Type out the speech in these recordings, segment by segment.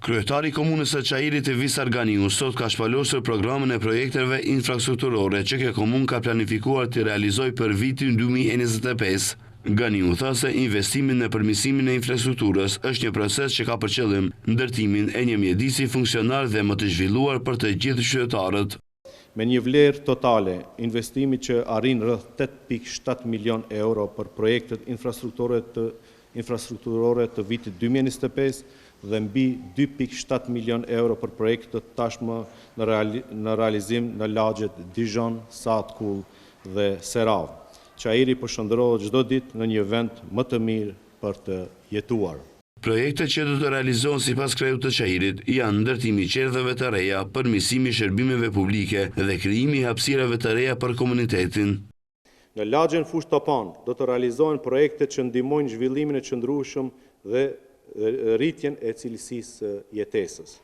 Kryetari i komunës së Çajirit Vis Arganiu sot ka shpalosur programin e projekteve infrastrukturore që kjo komunë ka planifikuar të realizojë për vitin 2025. Ganiu tha se investimi në përmirësimin e infrastrukturës është një proces që ka për qëllim ndërtimin e një mjedisi funksionar dhe më të zhvilluar për të gjithë qytetarët. Me një vlerë totale, investimi që arrin rreth 8.7 milion euro për projektet infrastrukturore të vitit 2025 dhe mbi 2.7 milion euro për projektet tashmë në realizim në lagjet Dijon, Saatkull dhe Serav. Çajiri përshëndrohet çdo ditë në një vend më të mirë për të jetuar. Projektet që do të realizohen sipas krejut të Çajirit janë ndërtimi i qerdheve të reja, përmirësimi i shërbimeve publike dhe krijimi i hapësirave të reja për komunitetin. Në lagjen Fush Topan do të realizohen projekte që ndihmojnë zhvillimin e qëndrueshëm dhe rritjen e cilësisë jetesës.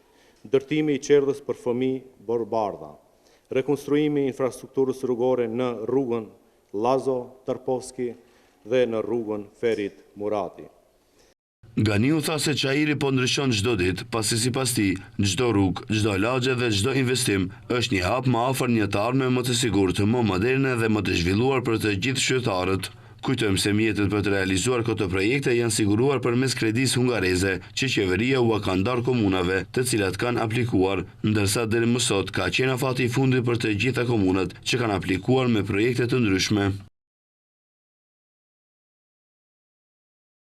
Ndërtimi i qerdhës për fëmijë Borbardha, rekonstruimi i infrastrukturës rrugore në rrugën Lazo Tarpovski dhe në rrugën Ferit Murati. Ganiu tha se Çajiri po ndryshon çdo ditë, pasi sipas tij, çdo rrugë, çdo lagje dhe çdo investim është një hap më afër një të ardhme më të sigurt, më moderne dhe më të zhvilluar për të gjithë qytetarët. Kujtojmë se mjetet për të realizuar këto projekte janë siguruar përmes kredisë hungareze që qeveria u ka ndarë komunave, të cilat kanë aplikuar, ndërsa deri më sot ka qenë afati i fundit për të gjitha komunat që kanë aplikuar me projekte të ndryshme.